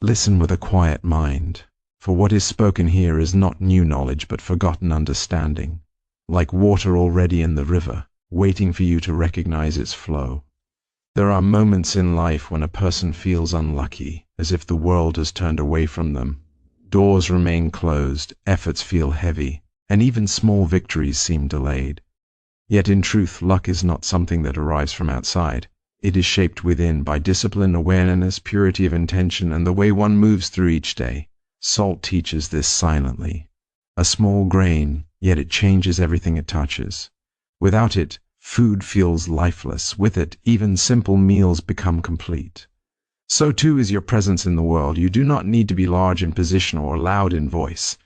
Listen with a quiet mind, for what is spoken here is not new knowledge but forgotten understanding, like water already in the river, waiting for you to recognize its flow. There are moments in life when a person feels unlucky, as if the world has turned away from them. Doors remain closed, efforts feel heavy, and even small victories seem delayed. Yet in truth, luck is not something that arrives from outside. It is shaped within by discipline, awareness, purity of intention, and the way one moves through each day. Salt teaches this silently. A small grain, yet it changes everything it touches. Without it, food feels lifeless. With it, even simple meals become complete. So too is your presence in the world. You do not need to be large in position or loud in voice,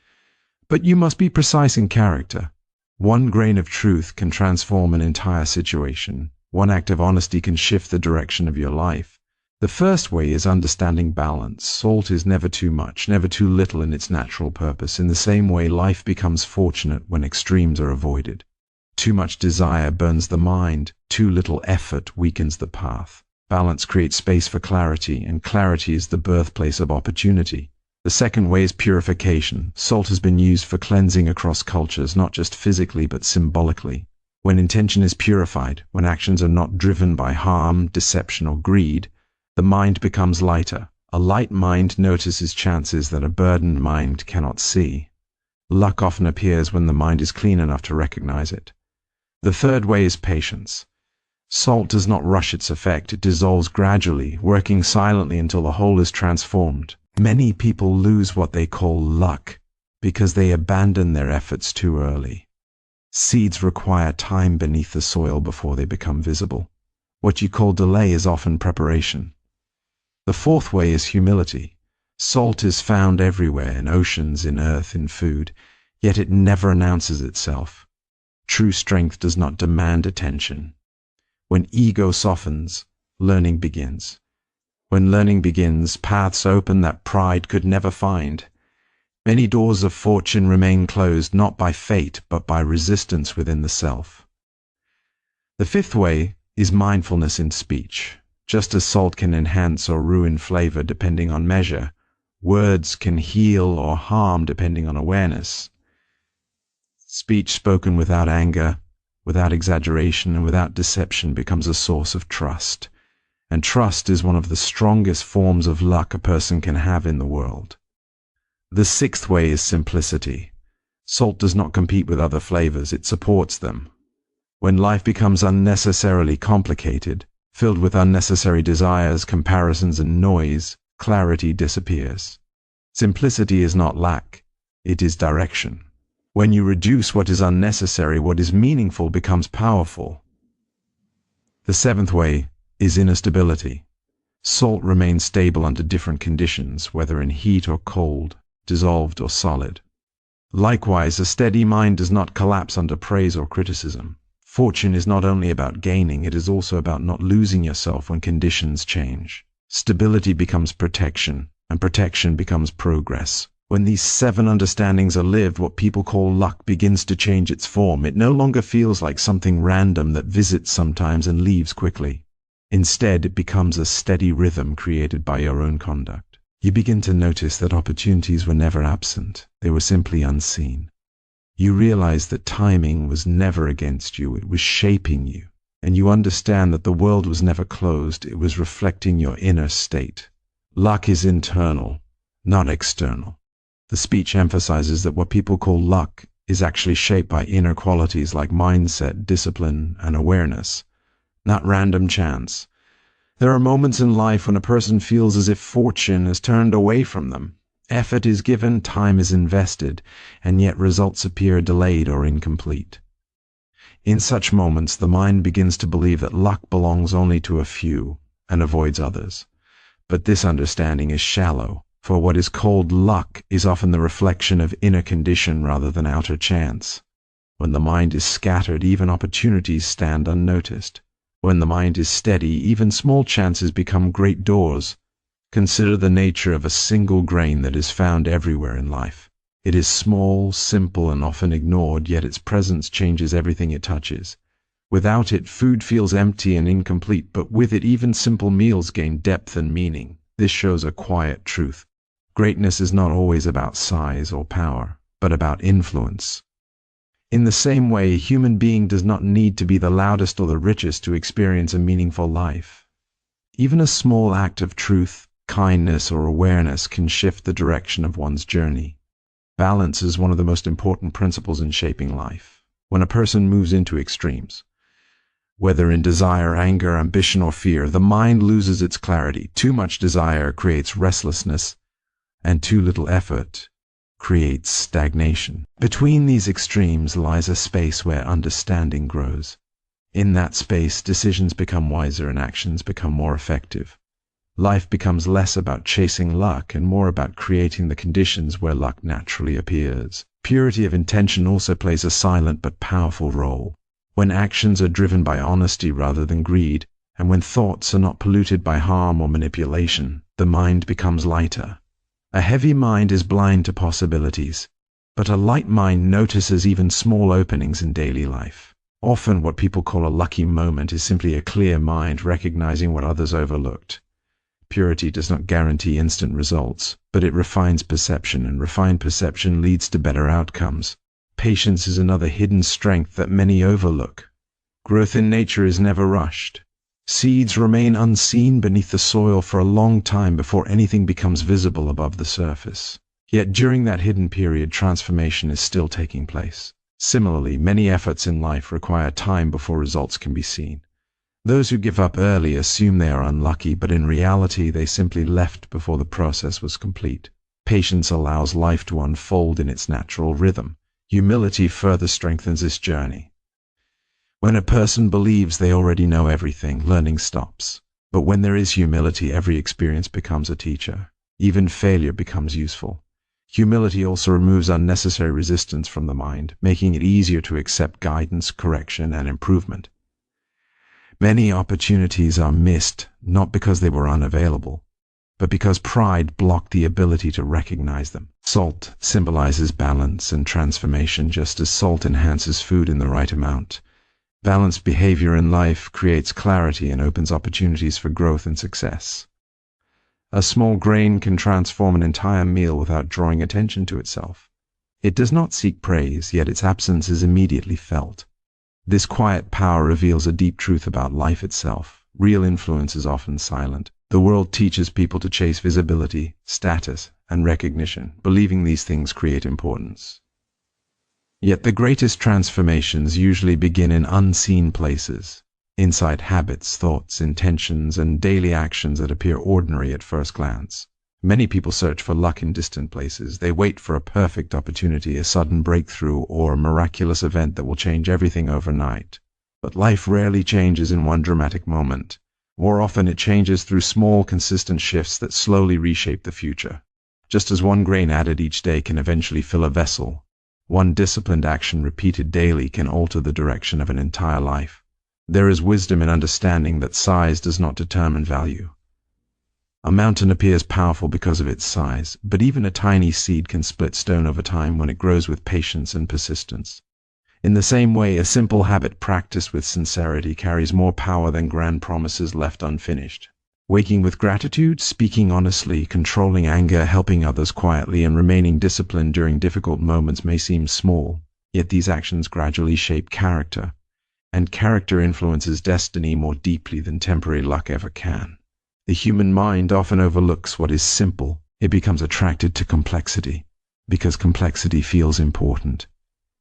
but you must be precise in character. One grain of truth can transform an entire situation. One act of honesty can shift the direction of your life. The first way is understanding balance. Salt is never too much, never too little in its natural purpose. In the same way, life becomes fortunate when extremes are avoided. Too much desire burns the mind. Too little effort weakens the path. Balance creates space for clarity, and clarity is the birthplace of opportunity. The second way is purification. Salt has been used for cleansing across cultures, not just physically but symbolically. When intention is purified, when actions are not driven by harm, deception, or greed, the mind becomes lighter. A light mind notices chances that a burdened mind cannot see. Luck often appears when the mind is clean enough to recognize it. The third way is patience. Salt does not rush its effect. It dissolves gradually, working silently until the whole is transformed. Many people lose what they call luck because they abandon their efforts too early. Seeds require time beneath the soil before they become visible. What you call delay is often preparation. The fourth way is humility. Salt is found everywhere, in oceans, in earth, in food, yet it never announces itself. True strength does not demand attention. When ego softens, learning begins. When learning begins, paths open that pride could never find. Many doors of fortune remain closed not by fate but by resistance within the self. The fifth way is mindfulness in speech. Just as salt can enhance or ruin flavor depending on measure, words can heal or harm depending on awareness. Speech spoken without anger, without exaggeration, and without deception becomes a source of trust. And trust is one of the strongest forms of luck a person can have in the world. The sixth way is simplicity. Salt does not compete with other flavors, it supports them. When life becomes unnecessarily complicated, filled with unnecessary desires, comparisons, and noise, clarity disappears. Simplicity is not lack, it is direction. When you reduce what is unnecessary, what is meaningful becomes powerful. The seventh way is inner stability. Salt remains stable under different conditions, whether in heat or cold, dissolved or solid. Likewise, a steady mind does not collapse under praise or criticism. Fortune is not only about gaining, it is also about not losing yourself when conditions change. Stability becomes protection, and protection becomes progress. When these 7 understandings are lived, what people call luck begins to change its form. It no longer feels like something random that visits sometimes and leaves quickly. Instead, it becomes a steady rhythm created by your own conduct. You begin to notice that opportunities were never absent, they were simply unseen. You realize that timing was never against you, it was shaping you. And you understand that the world was never closed, it was reflecting your inner state. Luck is internal, not external. The speech emphasizes that what people call luck is actually shaped by inner qualities like mindset, discipline, and awareness, not random chance. There are moments in life when a person feels as if fortune has turned away from them. Effort is given, time is invested, and yet results appear delayed or incomplete. In such moments, the mind begins to believe that luck belongs only to a few and avoids others. But this understanding is shallow, for what is called luck is often the reflection of inner condition rather than outer chance. When the mind is scattered, even opportunities stand unnoticed. When the mind is steady, even small chances become great doors. Consider the nature of a single grain that is found everywhere in life. It is small, simple, and often ignored, yet its presence changes everything it touches. Without it, food feels empty and incomplete, but with it, even simple meals gain depth and meaning. This shows a quiet truth. Greatness is not always about size or power, but about influence. In the same way, a human being does not need to be the loudest or the richest to experience a meaningful life. Even a small act of truth, kindness, or awareness can shift the direction of one's journey. Balance is one of the most important principles in shaping life. When a person moves into extremes, whether in desire, anger, ambition, or fear, the mind loses its clarity. Too much desire creates restlessness, and too little effort creates stagnation. Between these extremes lies a space where understanding grows. In that space, decisions become wiser and actions become more effective. Life becomes less about chasing luck and more about creating the conditions where luck naturally appears. Purity of intention also plays a silent but powerful role. When actions are driven by honesty rather than greed, and when thoughts are not polluted by harm or manipulation, the mind becomes lighter. A heavy mind is blind to possibilities, but a light mind notices even small openings in daily life. Often what people call a lucky moment is simply a clear mind recognizing what others overlooked. Purity does not guarantee instant results, but it refines perception, and refined perception leads to better outcomes. Patience is another hidden strength that many overlook. Growth in nature is never rushed. Seeds remain unseen beneath the soil for a long time before anything becomes visible above the surface. Yet during that hidden period, transformation is still taking place. Similarly, many efforts in life require time before results can be seen. Those who give up early assume they are unlucky, but in reality they simply left before the process was complete. Patience allows life to unfold in its natural rhythm. Humility further strengthens this journey. When a person believes they already know everything, learning stops. But when there is humility, every experience becomes a teacher. Even failure becomes useful. Humility also removes unnecessary resistance from the mind, making it easier to accept guidance, correction, and improvement. Many opportunities are missed, not because they were unavailable, but because pride blocked the ability to recognize them. Salt symbolizes balance and transformation, just as salt enhances food in the right amount. Balanced behavior in life creates clarity and opens opportunities for growth and success. A small grain can transform an entire meal without drawing attention to itself. It does not seek praise, yet its absence is immediately felt. This quiet power reveals a deep truth about life itself. Real influence is often silent. The world teaches people to chase visibility, status, and recognition, believing these things create importance. Yet the greatest transformations usually begin in unseen places, inside habits, thoughts, intentions, and daily actions that appear ordinary at first glance. Many people search for luck in distant places. They wait for a perfect opportunity, a sudden breakthrough, or a miraculous event that will change everything overnight. But life rarely changes in one dramatic moment. More often it changes through small, consistent shifts that slowly reshape the future. Just as one grain added each day can eventually fill a vessel, one disciplined action repeated daily can alter the direction of an entire life. There is wisdom in understanding that size does not determine value. A mountain appears powerful because of its size, but even a tiny seed can split stone over time when it grows with patience and persistence. In the same way, a simple habit practiced with sincerity carries more power than grand promises left unfinished. Waking with gratitude, speaking honestly, controlling anger, helping others quietly, and remaining disciplined during difficult moments may seem small, yet these actions gradually shape character, and character influences destiny more deeply than temporary luck ever can. The human mind often overlooks what is simple. It becomes attracted to complexity, because complexity feels important.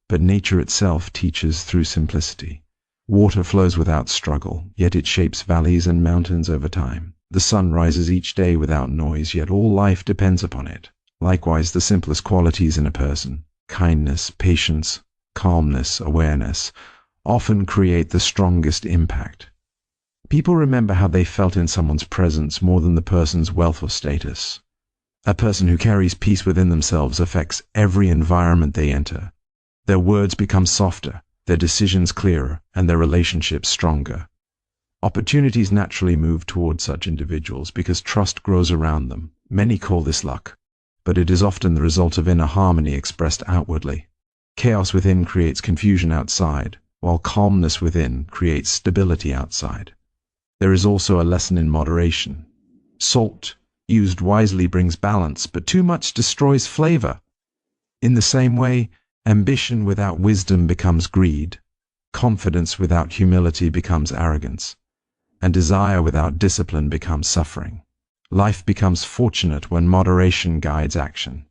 But nature itself teaches through simplicity. Water flows without struggle, yet it shapes valleys and mountains over time. The sun rises each day without noise, yet all life depends upon it. Likewise, the simplest qualities in a person, kindness, patience, calmness, awareness, often create the strongest impact. People remember how they felt in someone's presence more than the person's wealth or status. A person who carries peace within themselves affects every environment they enter. Their words become softer, their decisions clearer, and their relationships stronger. Opportunities naturally move toward such individuals because trust grows around them. Many call this luck, but it is often the result of inner harmony expressed outwardly. Chaos within creates confusion outside, while calmness within creates stability outside. There is also a lesson in moderation. Salt Used wisely brings balance, but too much destroys flavor. In the same way, ambition without wisdom becomes greed, confidence without humility becomes arrogance, and desire without discipline becomes suffering. Life becomes fortunate when moderation guides action.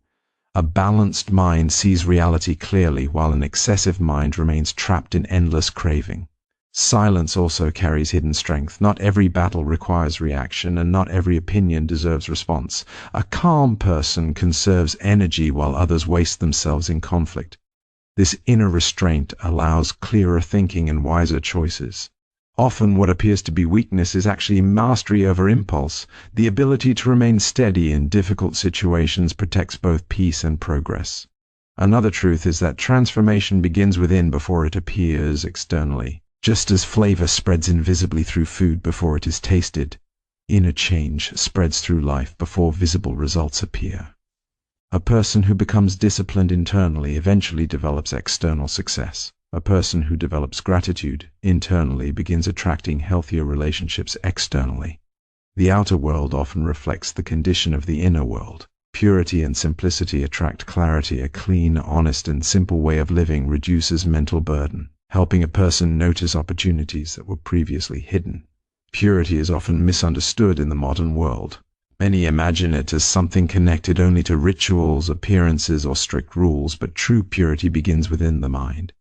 A balanced mind sees reality clearly, while an excessive mind remains trapped in endless craving. Silence also carries hidden strength. Not every battle requires reaction, and not every opinion deserves response. A calm person conserves energy while others waste themselves in conflict. This inner restraint allows clearer thinking and wiser choices. Often what appears to be weakness is actually mastery over impulse. The ability to remain steady in difficult situations protects both peace and progress. Another truth is that transformation begins within before it appears externally. Just as flavor spreads invisibly through food before it is tasted, inner change spreads through life before visible results appear. A person who becomes disciplined internally eventually develops external success. A person who develops gratitude internally begins attracting healthier relationships externally. The outer world often reflects the condition of the inner world. Purity and simplicity attract clarity. A clean, honest, and simple way of living reduces mental burden, helping a person notice opportunities that were previously hidden. Purity is often misunderstood in the modern world. Many imagine it as something connected only to rituals, appearances, or strict rules, but true purity begins within the mind.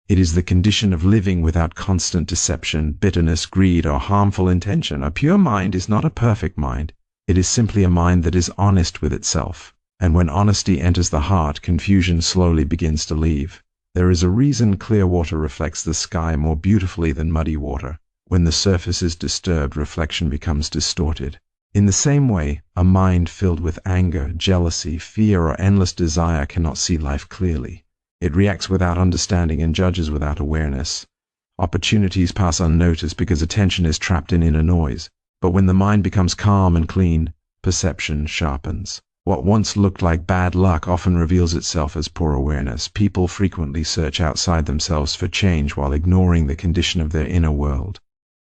It is the condition of living without constant deception, bitterness, greed, or harmful intention. A pure mind is not a perfect mind. It is simply a mind that is honest with itself. And when honesty enters the heart, confusion slowly begins to leave. There is a reason clear water reflects the sky more beautifully than muddy water. When the surface is disturbed, reflection becomes distorted. In the same way, a mind filled with anger, jealousy, fear, or endless desire cannot see life clearly. It reacts without understanding and judges without awareness. Opportunities pass unnoticed because attention is trapped in inner noise. But when the mind becomes calm and clean, perception sharpens. What once looked like bad luck often reveals itself as poor awareness. People frequently search outside themselves for change while ignoring the condition of their inner world.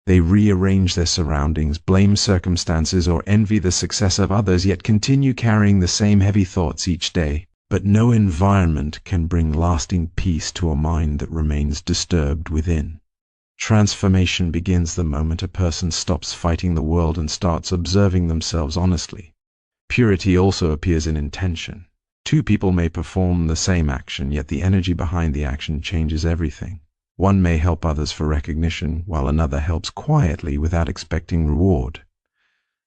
They rearrange their surroundings, blame circumstances, or envy the success of others, yet continue carrying the same heavy thoughts each day. But no environment can bring lasting peace to a mind that remains disturbed within. Transformation begins the moment a person stops fighting the world and starts observing themselves honestly. Purity also appears in intention. Two people may perform the same action, yet the energy behind the action changes everything. One may help others for recognition, while another helps quietly without expecting reward.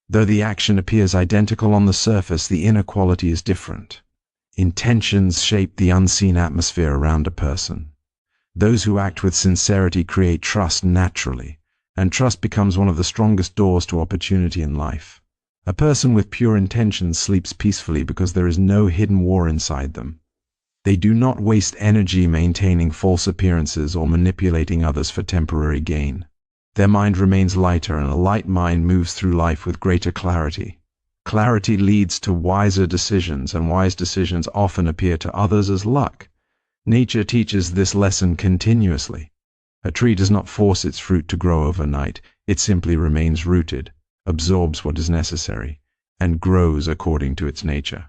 Though the action appears identical on the surface, the inner quality is different. Intentions shape the unseen atmosphere around a person. Those who act with sincerity create trust naturally, and trust becomes one of the strongest doors to opportunity in life. A person with pure intentions sleeps peacefully because there is no hidden war inside them. They do not waste energy maintaining false appearances or manipulating others for temporary gain. Their mind remains lighter, and a light mind moves through life with greater clarity. Clarity leads to wiser decisions, and wise decisions often appear to others as luck. Nature teaches this lesson continuously. A tree does not force its fruit to grow overnight. It simply remains rooted, absorbs what is necessary, and grows according to its nature.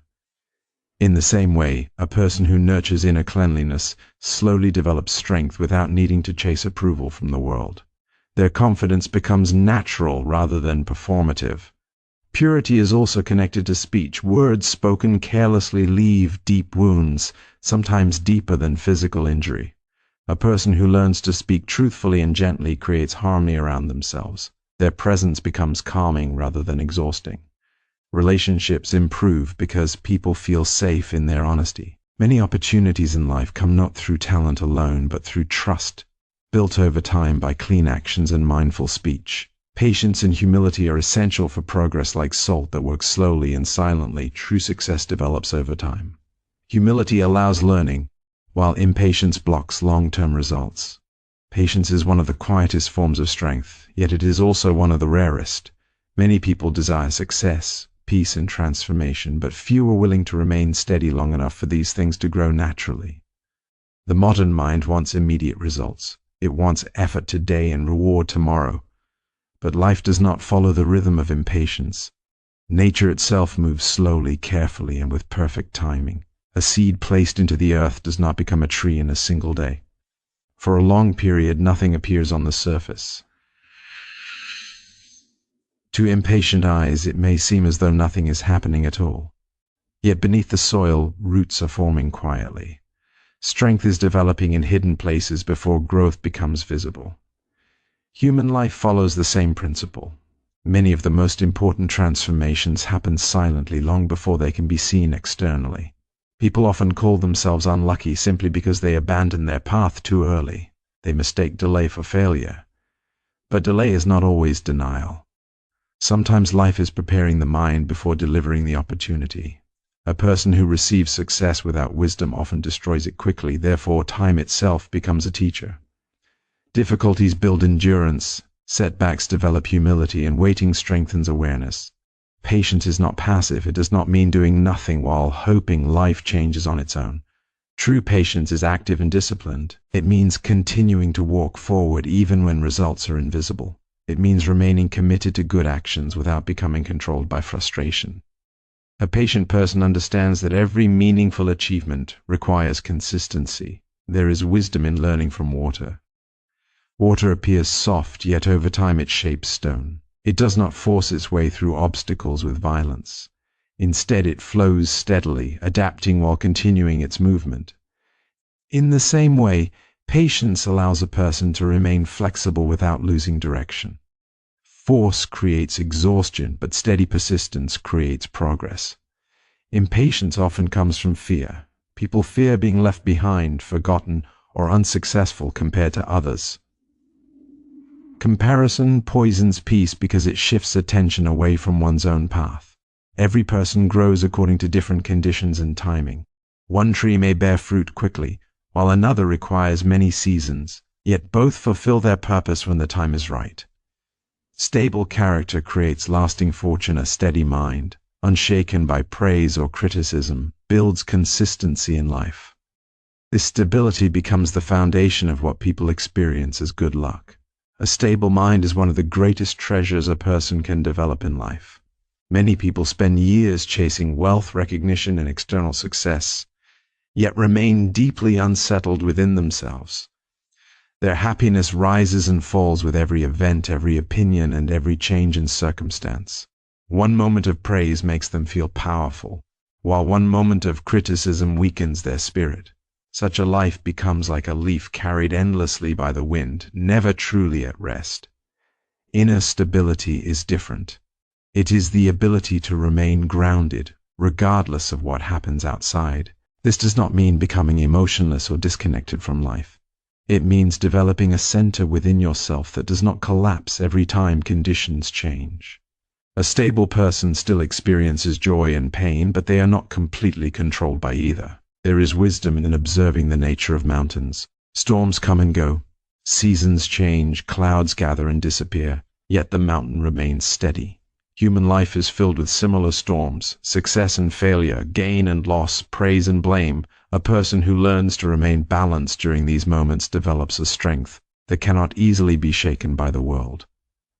In the same way, a person who nurtures inner cleanliness slowly develops strength without needing to chase approval from the world. Their confidence becomes natural rather than performative. Purity is also connected to speech. Words spoken carelessly leave deep wounds, sometimes deeper than physical injury. A person who learns to speak truthfully and gently creates harmony around themselves. Their presence becomes calming rather than exhausting. Relationships improve because people feel safe in their honesty. Many opportunities in life come not through talent alone, but through trust, built over time by clean actions and mindful speech. Patience and humility are essential for progress. Like salt that works slowly and silently, true success develops over time. Humility allows learning, while impatience blocks long-term results. Patience is one of the quietest forms of strength, yet it is also one of the rarest. Many people desire success, peace, and transformation, but few are willing to remain steady long enough for these things to grow naturally. The modern mind wants immediate results. It wants effort today and reward tomorrow. But life does not follow the rhythm of impatience. Nature itself moves slowly, carefully, and with perfect timing. A seed placed into the earth does not become a tree in a single day. For a long period, nothing appears on the surface. To impatient eyes, it may seem as though nothing is happening at all. Yet beneath the soil, roots are forming quietly. Strength is developing in hidden places before growth becomes visible. Human life follows the same principle. Many of the most important transformations happen silently long before they can be seen externally. People often call themselves unlucky simply because they abandon their path too early. They mistake delay for failure. But delay is not always denial. Sometimes life is preparing the mind before delivering the opportunity. A person who receives success without wisdom often destroys it quickly, therefore time itself becomes a teacher. Difficulties build endurance, setbacks develop humility, and waiting strengthens awareness. Patience is not passive. It does not mean doing nothing while hoping life changes on its own. True patience is active and disciplined. It means continuing to walk forward even when results are invisible. It means remaining committed to good actions without becoming controlled by frustration. A patient person understands that every meaningful achievement requires consistency. There is wisdom in learning from water. Water appears soft, yet over time it shapes stone. It does not force its way through obstacles with violence. Instead, it flows steadily, adapting while continuing its movement. In the same way, patience allows a person to remain flexible without losing direction. Force creates exhaustion, but steady persistence creates progress. Impatience often comes from fear. People fear being left behind, forgotten, or unsuccessful compared to others. Comparison poisons peace because it shifts attention away from one's own path. Every person grows according to different conditions and timing. One tree may bear fruit quickly, while another requires many seasons, yet both fulfill their purpose when the time is right. Stable character creates lasting fortune. A steady mind, unshaken by praise or criticism, builds consistency in life. This stability becomes the foundation of what people experience as good luck. A stable mind is one of the greatest treasures a person can develop in life. Many people spend years chasing wealth, recognition, and external success, yet remain deeply unsettled within themselves. Their happiness rises and falls with every event, every opinion, and every change in circumstance. One moment of praise makes them feel powerful, while one moment of criticism weakens their spirit. Such a life becomes like a leaf carried endlessly by the wind, never truly at rest. Inner stability is different. It is the ability to remain grounded, regardless of what happens outside. This does not mean becoming emotionless or disconnected from life. It means developing a center within yourself that does not collapse every time conditions change. A stable person still experiences joy and pain, but they are not completely controlled by either. There is wisdom in observing the nature of mountains. Storms come and go, seasons change, clouds gather and disappear, yet the mountain remains steady. Human life is filled with similar storms, success and failure, gain and loss, praise and blame. A person who learns to remain balanced during these moments develops a strength that cannot easily be shaken by the world.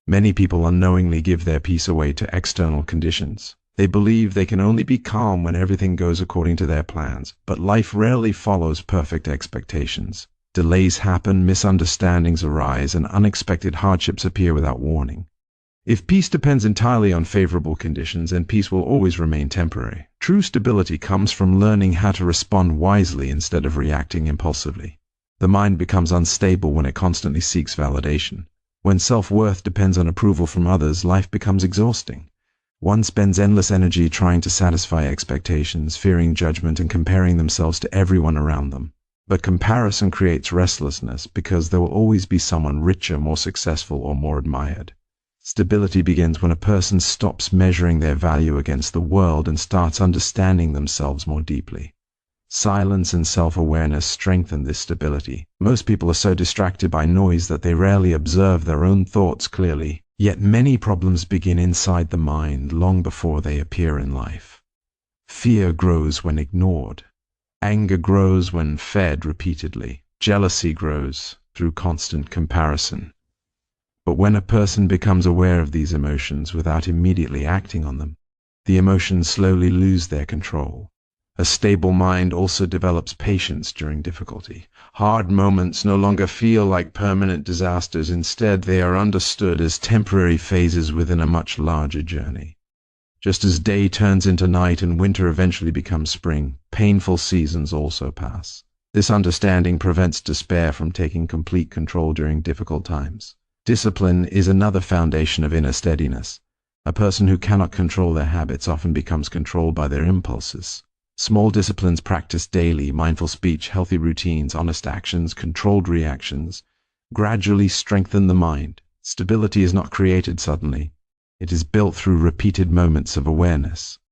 Many people unknowingly give their peace away to external conditions. They believe they can only be calm when everything goes according to their plans, but life rarely follows perfect expectations. Delays happen, misunderstandings arise, and unexpected hardships appear without warning. If peace depends entirely on favorable conditions, then peace will always remain temporary. True stability comes from learning how to respond wisely instead of reacting impulsively. The mind becomes unstable when it constantly seeks validation. When self-worth depends on approval from others, life becomes exhausting. One spends endless energy trying to satisfy expectations, fearing judgment, and comparing themselves to everyone around them. But comparison creates restlessness because there will always be someone richer, more successful, or more admired. Stability begins when a person stops measuring their value against the world and starts understanding themselves more deeply. Silence and self-awareness strengthen this stability. Most people are so distracted by noise that they rarely observe their own thoughts clearly. Yet many problems begin inside the mind long before they appear in life. Fear grows when ignored. Anger grows when fed repeatedly. Jealousy grows through constant comparison. But when a person becomes aware of these emotions without immediately acting on them, the emotions slowly lose their control. A stable mind also develops patience during difficulty. Hard moments no longer feel like permanent disasters. Instead, they are understood as temporary phases within a much larger journey. Just as day turns into night and winter eventually becomes spring, painful seasons also pass. This understanding prevents despair from taking complete control during difficult times. Discipline is another foundation of inner steadiness. A person who cannot control their habits often becomes controlled by their impulses. Small disciplines practiced daily, mindful speech, healthy routines, honest actions, controlled reactions, gradually strengthen the mind. Stability is not created suddenly. It is built through repeated moments of awareness.